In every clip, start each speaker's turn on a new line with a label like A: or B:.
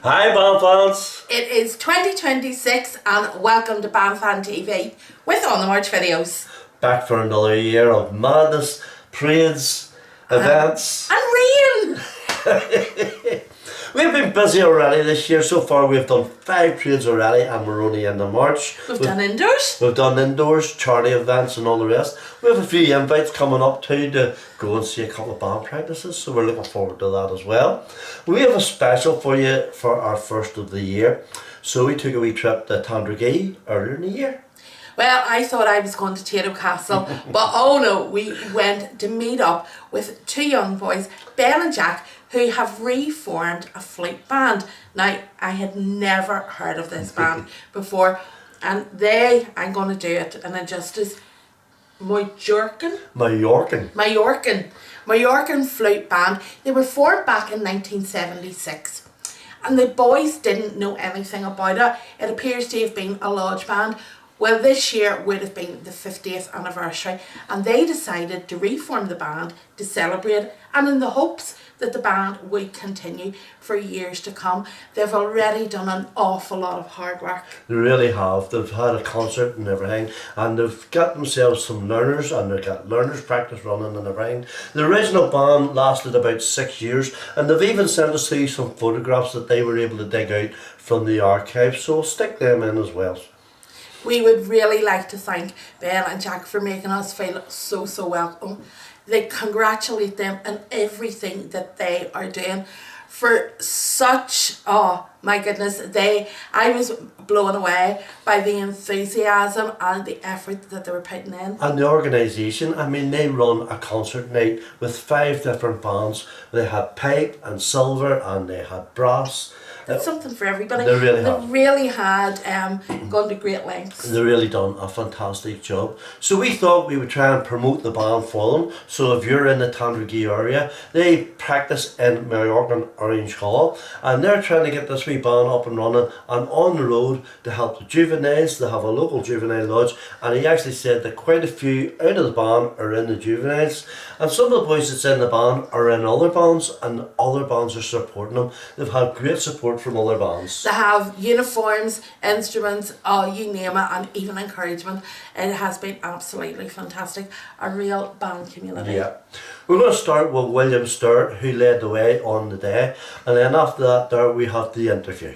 A: Hi band fans!
B: It is 2026 and welcome to Fan TV with On The March videos.
A: Back for another year of madness, parades, events.
B: And rain!
A: We've been busy already this year. So far we've done 5 parades already and we're only into March.
B: We've done indoors.
A: We've done indoors, charity events and all the rest. We have a few invites coming up too to go and see a couple of band practices, so we're looking forward to that as well. We have a special for you for our first of the year. So we took a wee trip to Tandragee earlier in the year.
B: Well, I thought I was going to Tato Castle, but oh no, we went to meet up with 2 young boys, Ben and Jack, who have reformed a flute band. Now, I had never heard of this band before, and I'm going to do it in a justice. Moyrourkan flute band. They were formed back in 1976. And the boys didn't know anything about it. It appears to have been a lodge band. Well, this year would have been the 50th anniversary, and they decided to reform the band to celebrate, and in the hopes that the band would continue for years to come. They've already done an awful lot of hard work.
A: They really have. They've had a concert and everything, and they've got themselves some learners, and they've got learners practice running and everything. The original band lasted about 6 years, and they've even sent us through some photographs that they were able to dig out from the archives, so we'll stick them in as well.
B: We would really like to thank Ben and Jack for making us feel so welcome. They congratulate them on everything that they are doing for such, oh my goodness, I was blown away by the enthusiasm and the effort that they were putting in.
A: And the organisation, I mean, they run a concert night with 5 different bands. They had pipe and silver and they had brass.
B: It's something for everybody.
A: They really have.
B: They really had gone to great lengths.
A: They really done a fantastic job. So we thought we would try and promote the band for them. So if you're in the Tandragee area, they practice in Moyrourkan Orange Hall, and they're trying to get this wee band up and running and on the road to help the juveniles. They have a local juvenile lodge, and he actually said that quite a few out of the band are in the juveniles, and some of the boys that's in the band are in other bands, and other bands are supporting them. They've had great support from other bands.
B: They have uniforms, instruments, you name it, and even encouragement. It has been absolutely fantastic. A real band community.
A: Yeah. We're going to start with William Sterritt, who led the way on the day, and then after that there we have the interview.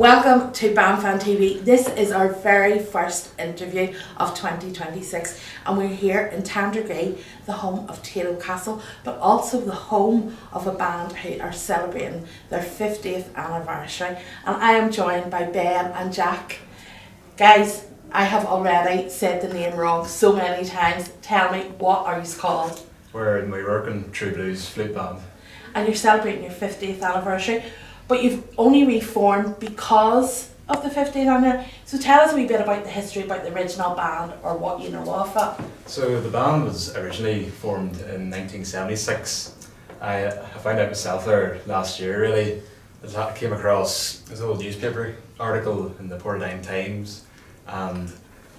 B: Welcome to Fan TV. This is our very first interview of 2026 and we're here in Tandragee, the home of Tato Castle, but also the home of a band who are celebrating their 50th anniversary. And I am joined by Ben and Jack. Guys, I have already said the name wrong so many times. Tell me, what are you called?
C: We're Moyrourkan True Blues flute band.
B: And you're celebrating your 50th anniversary. But you've only reformed because of the 50th anniversary. So tell us a wee bit about the history, about the original band, or what you know of it.
C: So the band was originally formed in 1976. I found out myself there last year really. I came across this old newspaper article in the Portadown Times and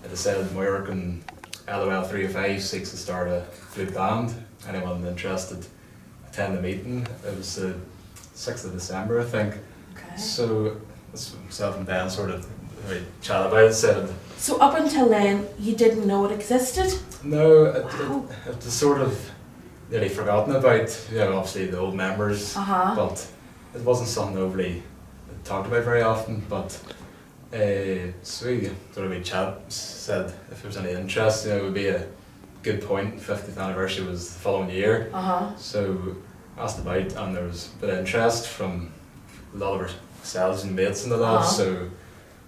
C: it said Moyrourkan LOL 305 seeks to start a flute band. Anyone interested, attend the meeting. It was 6th of December, I think.
B: Okay.
C: So myself and Ben sort of chat about it. Said
B: So up until then, you didn't know it existed?
C: no,
B: Wow.
C: it was sort of nearly forgotten about. You know, obviously the old members, but it wasn't something overly talked about very often. But so we sort of chat, said if there was any interest, you know, it would be a good point. 50th anniversary was the following year, so asked about and there was a bit of interest from a lot of ourselves and mates and the lads, so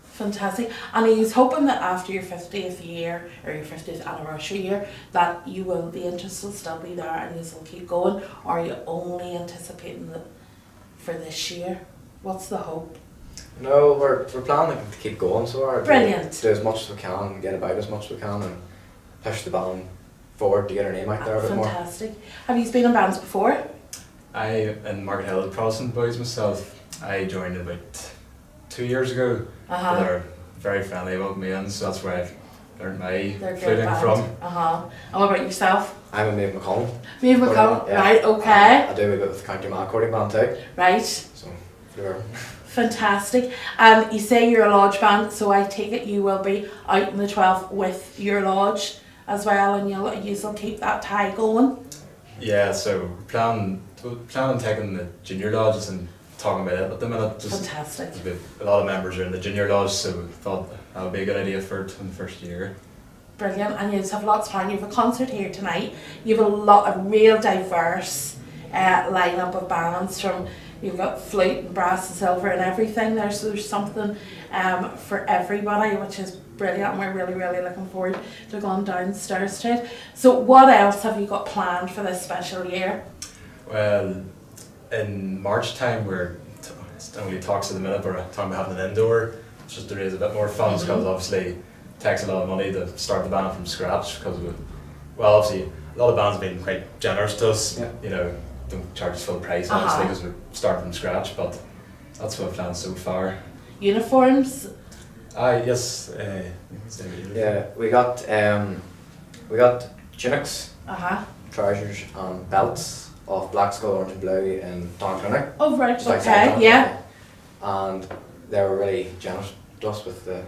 B: fantastic. And he was hoping that after your 50th year or your 50th anniversary year that you will, the interest will still be there and you will keep going, or are you only anticipating that for this year? What's the hope?
D: No, we're planning to keep going, so we're
B: Brilliant.
D: do as much as we can, get about as much as we can and push the band forward to get our name out there a bit more.
B: Fantastic. Have you been in bands before?
C: I, in Markethill Protestant boys myself, I joined about 2 years ago. They're very friendly about me and so that's where I've learned my fluting from.
B: And what about yourself?
D: I'm a Maeve McConnell.
B: Maeve McConnell,
D: Yeah.
B: right, okay.
D: I do a bit with the County Accordion band too.
B: Right.
D: So, we're
B: Fantastic. And you say you're a lodge band, so I take it you will be out in the 12th with your lodge as well, and you'll keep that tie going.
C: Yeah, so plan on taking the junior lodges and talking about it at the minute.
B: Fantastic.
C: A lot of members are in the junior lodge, so we thought that would be a good idea for it in the first year.
B: Brilliant, and you just have lots of fun. You have a concert here tonight. You have a real diverse lineup of bands from. You've got flute and brass and silver and everything there, so there's something for everybody, which is brilliant, and we're really, really looking forward to going downstairs to it. So what else have you got planned for this special year?
C: Well, in March time it's only talks at the minute, we're talking about having an indoor, just to raise a bit more funds, because obviously it takes a lot of money to start the band from scratch, because obviously a lot of bands have been quite generous to us, you know, don't charge us full price obviously because we're starting from scratch, but that's what I've planned so far.
B: Uniforms?
C: Yes.
D: yeah, we got tunics, trousers and belts of black, skull, orange and blue in Down Clinic.
B: Oh right,
D: Just outside
B: okay,
D: Down
B: yeah.
D: Clinic. And they were really generous to us with the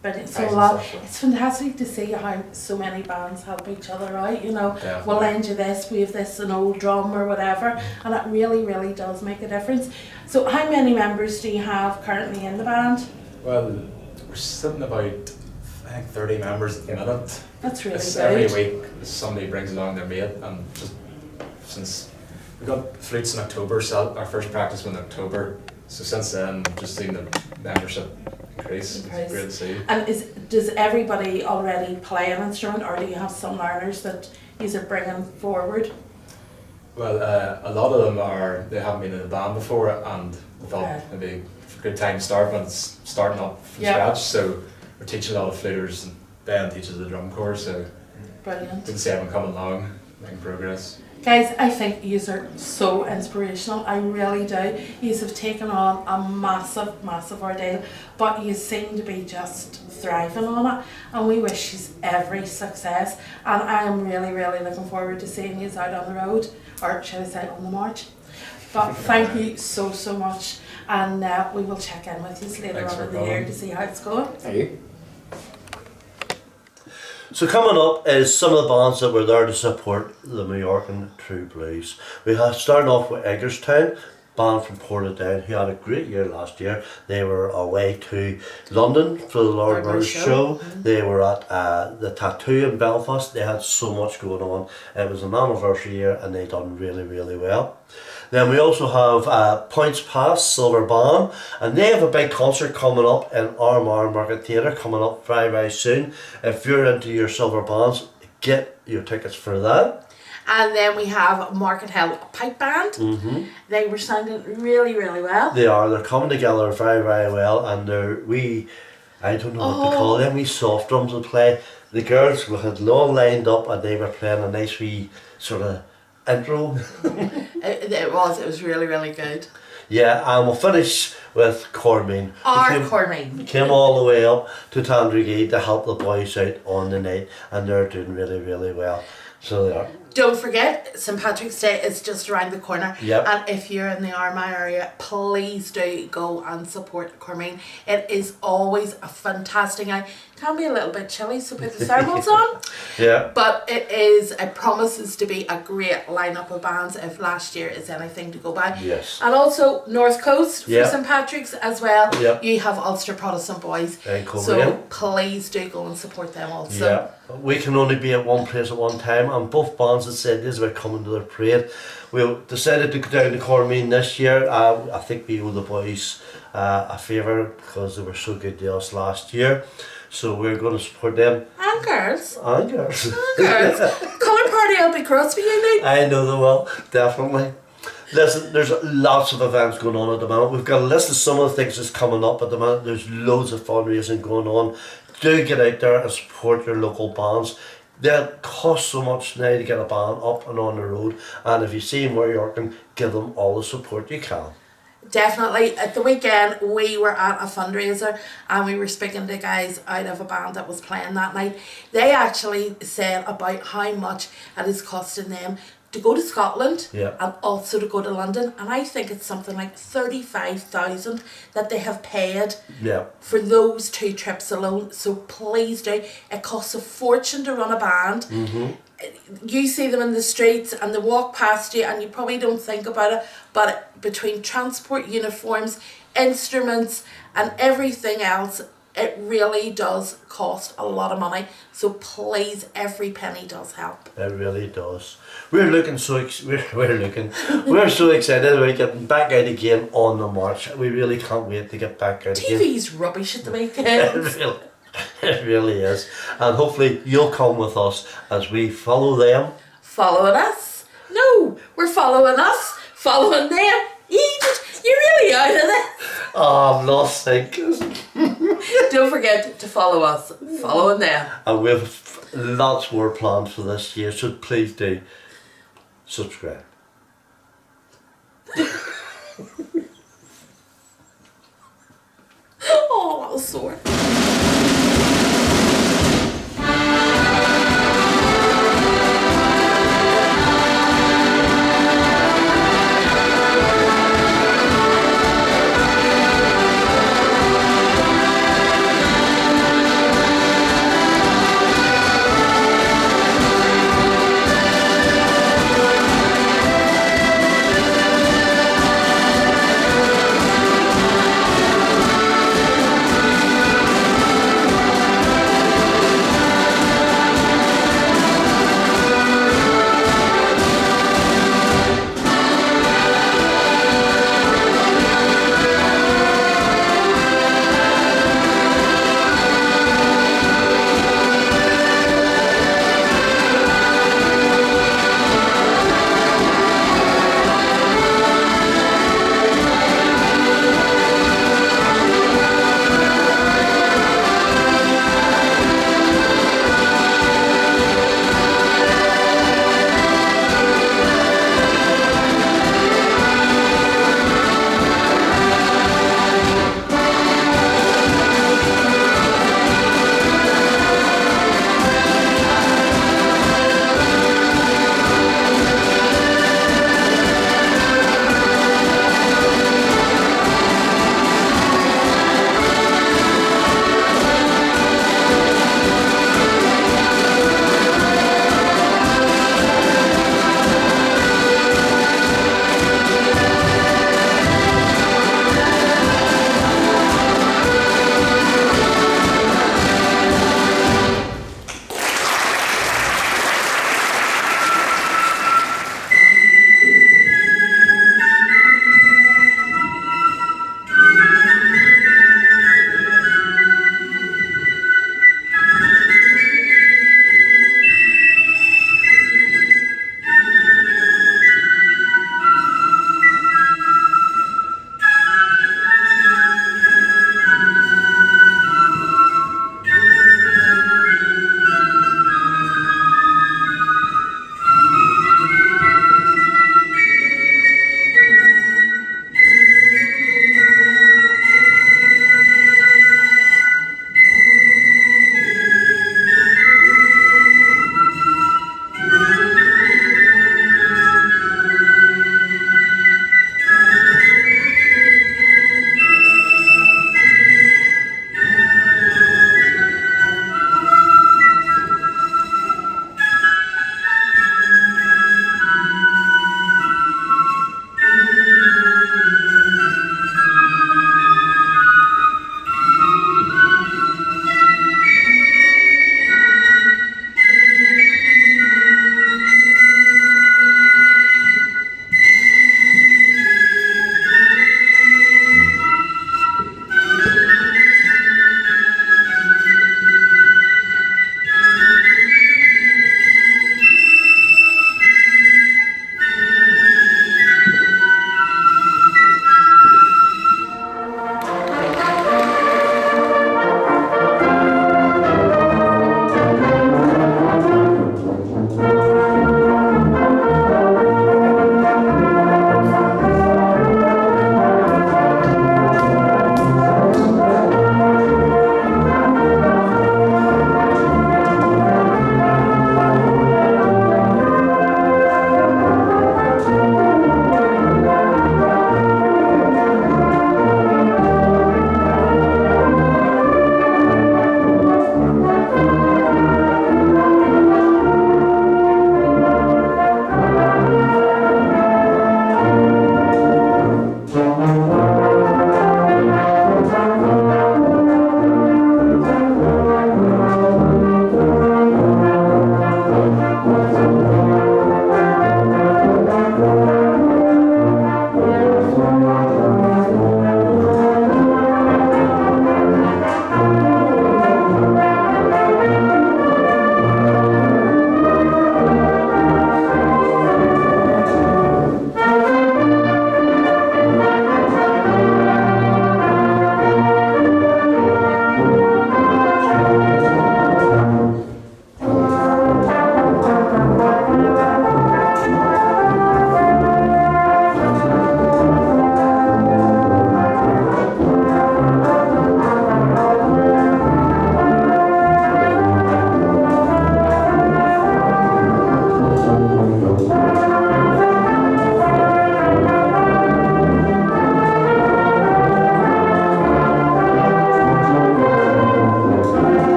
B: Brilliant. So
D: price and stuff, so.
B: it's fantastic to see how so many bands help each other out, you know.
C: Definitely.
B: We'll lend you this, we have this, an old drum or whatever, and it really, really does make a difference. So how many members do you have currently in the band?
C: Well, we're sitting about, I think, 30 members at the minute.
B: That's really good.
C: Every week somebody brings along their mate, and just since we got flutes in October, so our first practice was in October, so since then we've just seen the membership increase. It's great to see.
B: And does everybody already play an instrument, or do you have some learners that you are bringing forward?
C: Well, a lot of them they haven't been in a band before, and we thought it'd be a good time to start when it's starting up from scratch. So we're teaching a lot of fluters, and Ben teaches the drum corps, so
B: brilliant.
C: good to see everyone coming along, making progress.
B: Guys, I think you are so inspirational. I really do. You have taken on a massive, massive ordeal, but you seem to be just thriving on it, and we wish you every success. And I am really, really looking forward to seeing you out on the road, or should I say on the march. But thank you so, so much, and we will check in with you later on in the year to see how it's going.
D: Thank you.
A: So coming up is some of the bands that were there to support the Moyrourkan True Blues. We have starting off with Edgarstown, band from Portadown who had a great year last year. They were away to London for the Lord Mayor's show. They were at the Tattoo in Belfast. They had so much going on. It was an anniversary year and they done really, really well. Then we also have Poyntzpass Silver Band, and they have a big concert coming up in Armagh Market Theatre coming up very, very soon. If you're into your silver bands, get your tickets for that.
B: And then we have Markethill Pipe Band. They were sounding really, really well.
A: They're coming together very, very well, and I don't know what to call them, we soft drums will play. The girls we had all lined up and they were playing a nice wee sort of intro.
B: It was really, really good.
A: Yeah, and we'll finish with Cormeen.
B: Cormeen.
A: Came all the way up to Tandragee to help the boys out on the night, and they're doing really, really well. So they are.
B: Don't forget, St Patrick's Day is just around the corner.
A: Yep.
B: And if you're in the Armagh area, please do go and support Cormeen. It is always a fantastic night. Can be a little bit chilly, so put the thermals on.
A: Yeah.
B: But it promises to be a great lineup of bands if last year is anything to go by.
A: Yes.
B: And also North Coast for St Patrick's as well.
A: Yep.
B: You have Ulster Protestant Boys. So please do go and support them also.
A: Yeah. We can only be at one place at one time, and both bands had said this about coming to their parade. We decided to go down to Cormeen this year. I think we owe the boys a favour because they were so good to us last year. So we're going to support them.
B: And girls.
A: And girls.
B: And girls. Colour party will be cross for you now.
A: I know they will, definitely. Listen, there's lots of events going on at the moment. We've got a list of some of the things that's coming up at the moment. There's loads of fundraising going on. Do get out there and support your local bands. They cost so much now to get a band up and on the road. And if you see Moyrourkan, give them all the support you can.
B: Definitely. At the weekend, we were at a fundraiser and we were speaking to guys out of a band that was playing that night. They actually said about how much it is costing them to go to Scotland and also to go to London, and I think it's something like 35,000 that they have paid for those 2 trips alone. So please do. It costs a fortune to run a band. You see them in the streets and they walk past you and you probably don't think about it, but between transport, uniforms, instruments and everything else, it really does cost a lot of money. So please, every penny does help.
A: It really does. We're so excited about getting back out again on the march. We really can't wait to get back out again.
B: TV's rubbish at the weekend.
A: It really is. And hopefully you'll come with us as we follow them.
B: Following us? No, we're following us. Following them. You're really out of this.
A: Oh, I'm lost sync.
B: Don't forget to follow us. Following them.
A: And we have lots more planned for this year, so please do subscribe.
B: Oh, that was sore.